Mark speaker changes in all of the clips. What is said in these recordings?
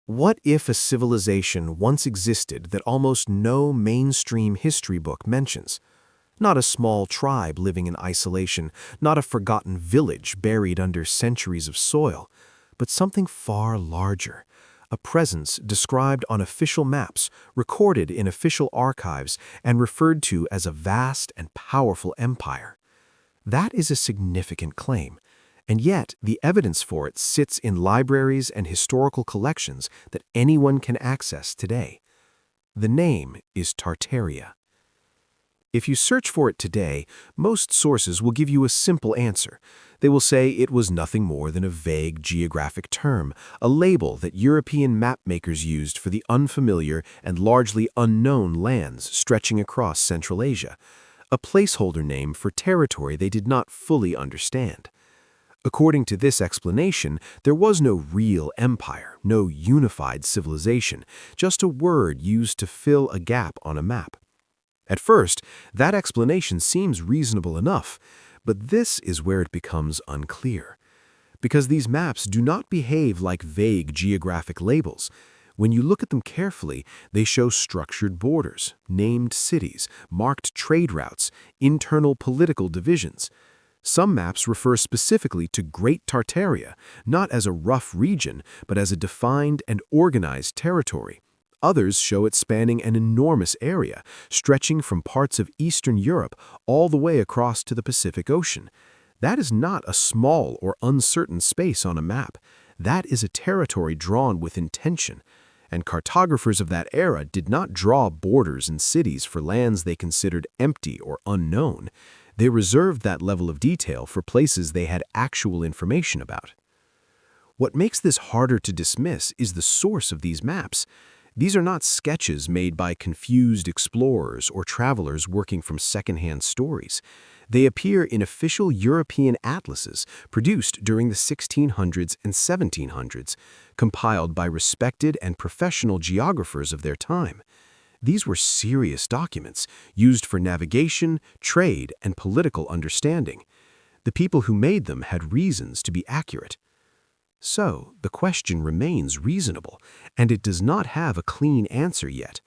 Speaker 1: What if a civilization once existed that almost no mainstream history book mentions? Not a small tribe living in isolation, not a forgotten village buried under centuries of soil, but something far larger. A presence described on official maps, recorded in official archives, and referred to as a vast and powerful empire. That is a significant claim. And yet, the evidence for it sits in libraries and historical collections that anyone can access today. The name is Tartaria. If you search for it today, most sources will give you a simple answer. They will say it was nothing more than a vague geographic term, a label that European mapmakers used for the unfamiliar and largely unknown lands stretching across Central Asia, a placeholder name for territory they did not fully understand. According to this explanation, there was no real empire, no unified civilization, just a word used to fill a gap on a map. At first, that explanation seems reasonable enough, but this is where it becomes unclear. Because these maps do not behave like vague geographic labels. When you look at them carefully, they show structured borders, named cities, marked trade routes, internal political divisions. Some maps refer specifically to Great Tartaria, not as a rough region, but as a defined and organized territory. Others show it spanning an enormous area, stretching from parts of Eastern Europe all the way across to the Pacific Ocean. That is not a small or uncertain space on a map. That is a territory drawn with intention. And cartographers of that era did not draw borders and cities for lands they considered empty or unknown. They reserved that level of detail for places they had actual information about. What makes this harder to dismiss is the source of these maps. These are not sketches made by confused explorers or travelers working from secondhand stories. They appear in official European atlases produced during the 1600s and 1700s, compiled by respected and professional geographers of their time. These were serious documents used for navigation, trade, and political understanding. The people who made them had reasons to be accurate. So, the question remains reasonable, and it does not have a clean answer yet.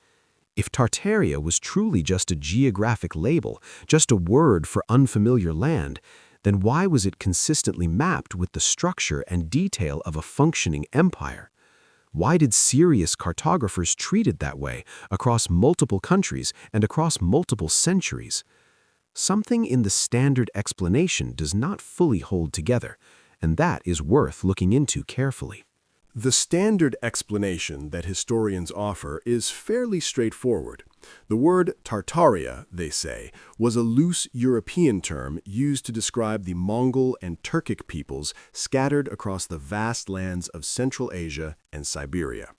Speaker 1: If Tartaria was truly just a geographic label, just a word for unfamiliar land, then why was it consistently mapped with the structure and detail of a functioning empire? Why did serious cartographers treat it that way across multiple countries and across multiple centuries? Something in the standard explanation does not fully hold together, and that is worth looking into carefully.
Speaker 2: The standard explanation that historians offer is fairly straightforward. The word Tartaria, they say, was a loose European term used to describe the Mongol and Turkic peoples scattered across the vast lands of Central Asia and Siberia.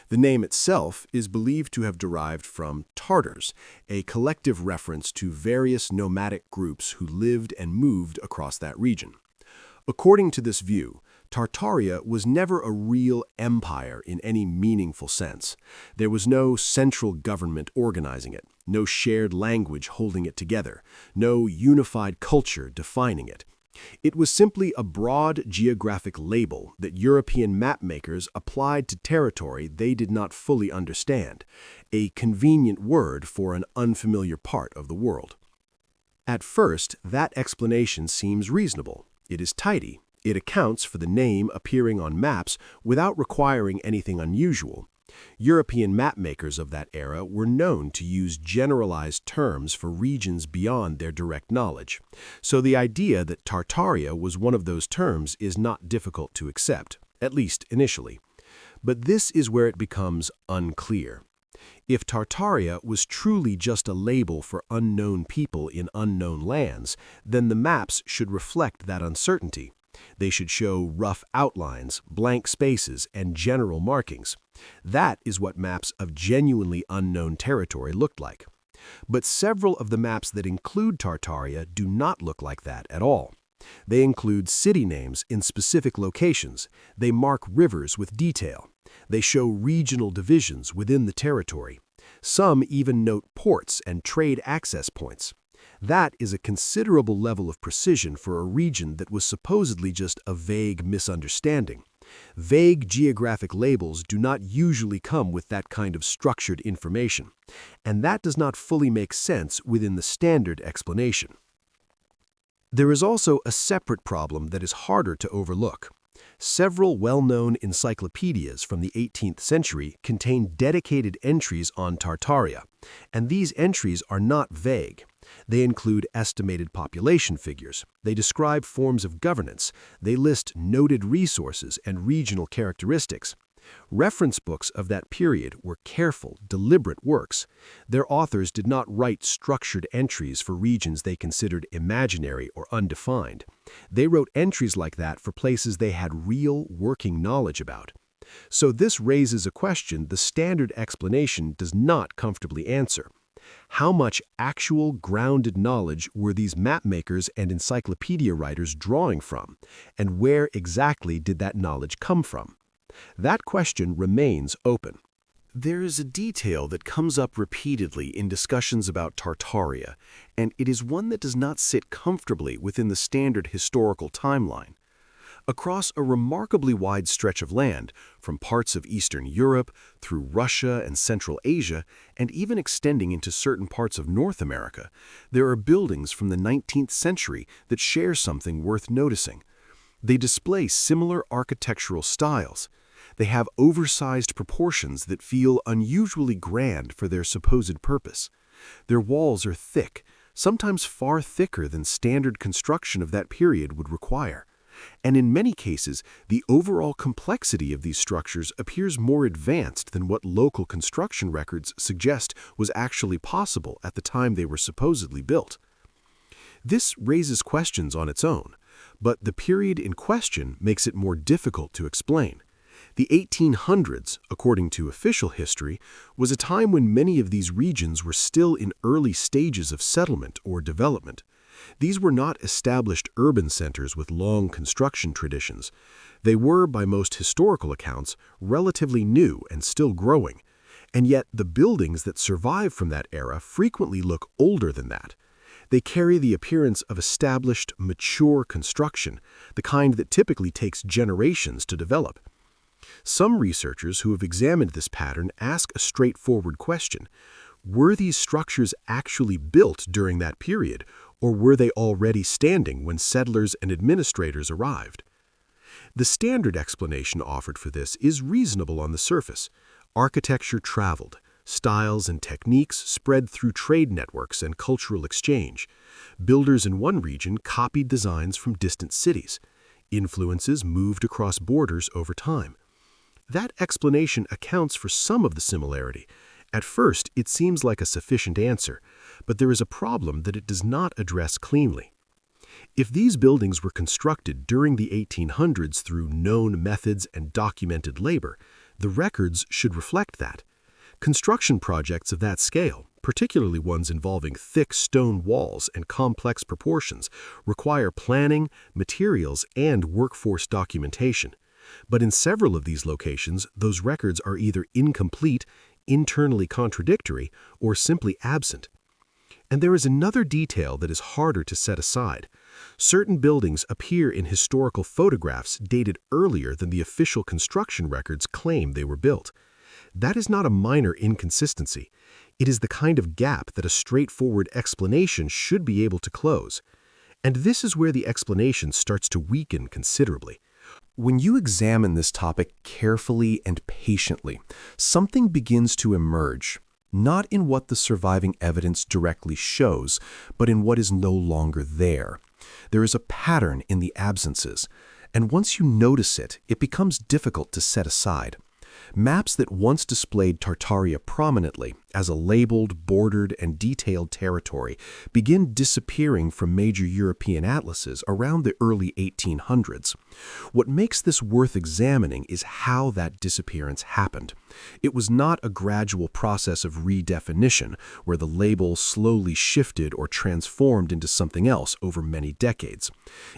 Speaker 2: The name itself is believed to have derived from Tartars, a collective reference to various nomadic groups who lived and moved across that region. According to this view, Tartaria was never a real empire in any meaningful sense. There was no central government organizing it, no shared language holding it together, no unified culture defining it. It was simply a broad geographic label that European mapmakers applied to territory they did not fully understand, a convenient word for an unfamiliar part of the world. At first, that explanation seems reasonable. It is tidy. It accounts for the name appearing on maps without requiring anything unusual. European mapmakers of that era were known to use generalized terms for regions beyond their direct knowledge, so the idea that Tartaria was one of those terms is not difficult to accept, at least initially. But this is where it becomes unclear. If Tartaria was truly just a label for unknown people in unknown lands, then the maps should reflect that uncertainty. They should show rough outlines, blank spaces, and general markings. That is what maps of genuinely unknown territory looked like. But several of the maps that include Tartaria do not look like that at all. They include city names in specific locations. They mark rivers with detail. They show regional divisions within the territory. Some even note ports and trade access points. That is a considerable level of precision for a region that was supposedly just a vague misunderstanding. Vague geographic labels do not usually come with that kind of structured information, and that does not fully make sense within the standard explanation. There is also a separate problem that is harder to overlook. Several well-known encyclopedias from the 18th century contain dedicated entries on Tartaria, and these entries are not vague. They include estimated population figures, they describe forms of governance, they list noted resources and regional characteristics. Reference books of that period were careful, deliberate works. Their authors did not write structured entries for regions they considered imaginary or undefined. They wrote entries like that for places they had real, working knowledge about. So this raises a question the standard explanation does not comfortably answer. How much actual, grounded knowledge were these mapmakers and encyclopedia writers drawing from, and where exactly did that knowledge come from? That question remains open.
Speaker 1: There is a detail that comes up repeatedly in discussions about Tartaria, and it is one that does not sit comfortably within the standard historical timeline. Across a remarkably wide stretch of land, from parts of Eastern Europe through Russia and Central Asia, and even extending into certain parts of North America, there are buildings from the 19th century that share something worth noticing. They display similar architectural styles. They have oversized proportions that feel unusually grand for their supposed purpose. Their walls are thick, sometimes far thicker than standard construction of that period would require. And in many cases, the overall complexity of these structures appears more advanced than what local construction records suggest was actually possible at the time they were supposedly built. This raises questions on its own, but the period in question makes it more difficult to explain. The 1800s, according to official history, was a time when many of these regions were still in early stages of settlement or development. These were not established urban centers with long construction traditions. They were, by most historical accounts, relatively new and still growing. And yet the buildings that survive from that era frequently look older than that. They carry the appearance of established, mature construction, the kind that typically takes generations to develop. Some researchers who have examined this pattern ask a straightforward question. Were these structures actually built during that period, or were they already standing when settlers and administrators arrived? The standard explanation offered for this is reasonable on the surface. Architecture traveled. Styles and techniques spread through trade networks and cultural exchange. Builders in one region copied designs from distant cities. Influences moved across borders over time. That explanation accounts for some of the similarity. At first, it seems like a sufficient answer, but there is a problem that it does not address cleanly. If these buildings were constructed during the 1800s through known methods and documented labor, the records should reflect that. Construction projects of that scale, particularly ones involving thick stone walls and complex proportions, require planning, materials, and workforce documentation. But in several of these locations, those records are either incomplete, internally contradictory, or simply absent. And there is another detail that is harder to set aside. Certain buildings appear in historical photographs dated earlier than the official construction records claim they were built. That is not a minor inconsistency. It is the kind of gap that a straightforward explanation should be able to close. And this is where the explanation starts to weaken considerably. When you examine this topic carefully and patiently, something begins to emerge, not in what the surviving evidence directly shows, but in what is no longer there. There is a pattern in the absences, and once you notice it, it becomes difficult to set aside. Maps that once displayed Tartaria prominently as a labeled, bordered, and detailed territory begin disappearing from major European atlases around the early 1800s. What makes this worth examining is how that disappearance happened. It was not a gradual process of redefinition, where the label slowly shifted or transformed into something else over many decades.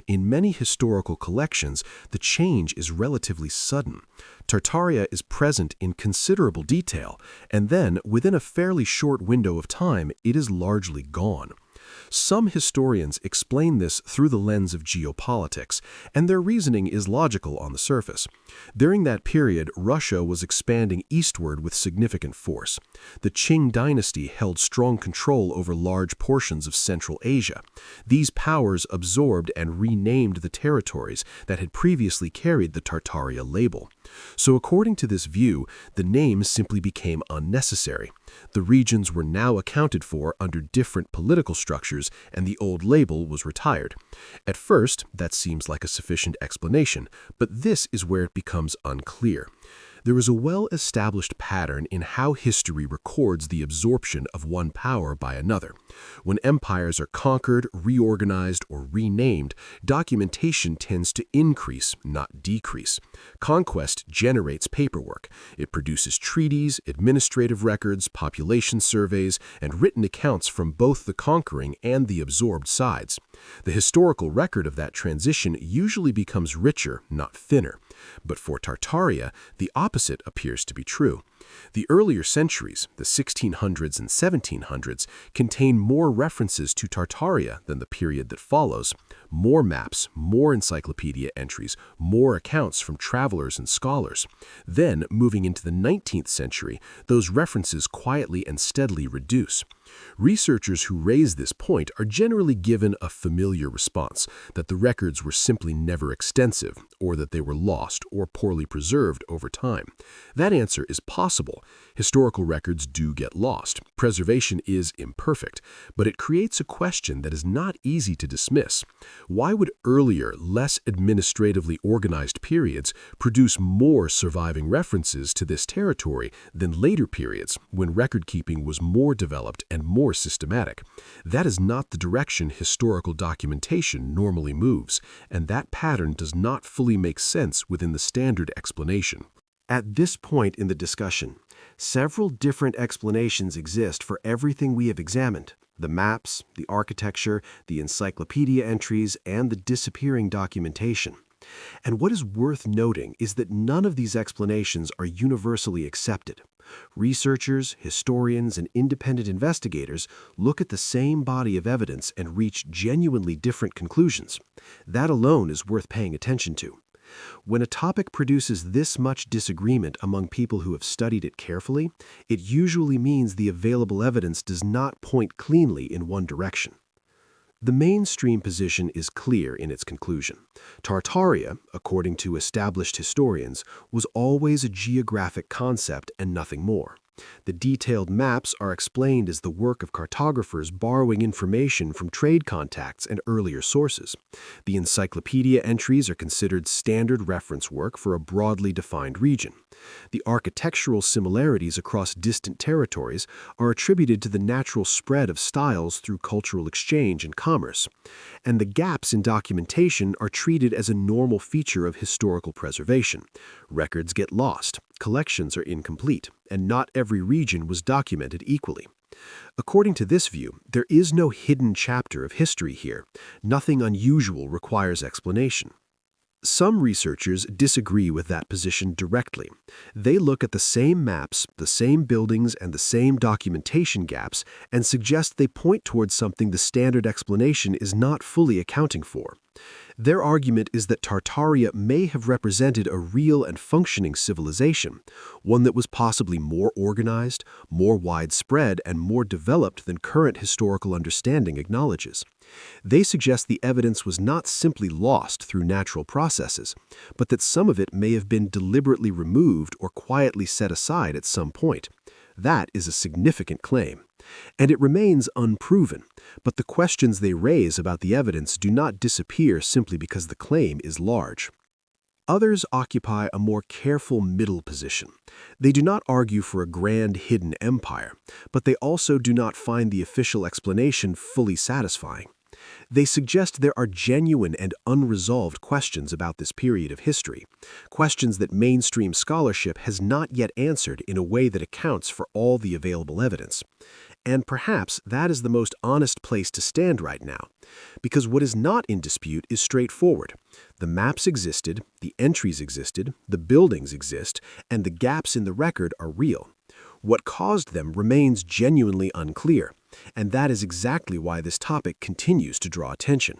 Speaker 1: In many historical collections, the change is relatively sudden. Tartaria is present in considerable detail, and then, within a fairly short window of time, it is largely gone.
Speaker 2: Some historians explain this through the lens of geopolitics, and their reasoning is logical on the surface. During that period, Russia was expanding eastward with significant force. The Qing dynasty held strong control over large portions of Central Asia. These powers absorbed and renamed the territories that had previously carried the Tartaria label. So according to this view, the name simply became unnecessary. The regions were now accounted for under different political structures, and the old label was retired. At first, that seems like a sufficient explanation, but this is where it becomes unclear. There is a well-established pattern in how history records the absorption of one power by another. When empires are conquered, reorganized, or renamed, documentation tends to increase, not decrease. Conquest generates paperwork. It produces treaties, administrative records, population surveys, and written accounts from both the conquering and the absorbed sides. The historical record of that transition usually becomes richer, not thinner. But for Tartaria, the opposite appears to be true. The earlier centuries, the 1600s and 1700s, contain more references to Tartaria than the period that follows. More maps, more encyclopedia entries, more accounts from travelers and scholars. Then, moving into the 19th century, those references quietly and steadily reduce. Researchers who raise this point are generally given a familiar response, that the records were simply never extensive, or that they were lost or poorly preserved over time. That answer is possible. Historical records do get lost. Preservation is imperfect, but it creates a question that is not easy to dismiss. Why would earlier, less administratively organized periods produce more surviving references to this territory than later periods when record-keeping was more developed and more systematic? That is not the direction historical documentation normally moves, and that pattern does not fully make sense within the standard explanation.
Speaker 1: At this point in the discussion, several different explanations exist for everything we have examined: the maps, the architecture, the encyclopedia entries, and the disappearing documentation. And what is worth noting is that none of these explanations are universally accepted. Researchers, historians, and independent investigators look at the same body of evidence and reach genuinely different conclusions. That alone is worth paying attention to. When a topic produces this much disagreement among people who have studied it carefully, it usually means the available evidence does not point cleanly in one direction. The mainstream position is clear in its conclusion. Tartaria, according to established historians, was always a geographic concept and nothing more. The detailed maps are explained as the work of cartographers borrowing information from trade contacts and earlier sources. The encyclopedia entries are considered standard reference work for a broadly defined region. The architectural similarities across distant territories are attributed to the natural spread of styles through cultural exchange and commerce. And the gaps in documentation are treated as a normal feature of historical preservation. Records get lost, collections are incomplete, and not every region was documented equally. According to this view, there is no hidden chapter of history here. Nothing unusual requires explanation. Some researchers disagree with that position directly. They look at the same maps, the same buildings, and the same documentation gaps and suggest they point towards something the standard explanation is not fully accounting for. Their argument is that Tartaria may have represented a real and functioning civilization, one that was possibly more organized, more widespread, and more developed than current historical understanding acknowledges. They suggest the evidence was not simply lost through natural processes, but that some of it may have been deliberately removed or quietly set aside at some point. That is a significant claim. And it remains unproven, but the questions they raise about the evidence do not disappear simply because the claim is large. Others occupy a more careful middle position. They do not argue for a grand hidden empire, but they also do not find the official explanation fully satisfying. They suggest there are genuine and unresolved questions about this period of history, questions that mainstream scholarship has not yet answered in a way that accounts for all the available evidence. And perhaps that is the most honest place to stand right now, because what is not in dispute is straightforward. The maps existed, the entries existed, the buildings exist, and the gaps in the record are real. What caused them remains genuinely unclear,
Speaker 2: And that is exactly why this topic continues to draw attention.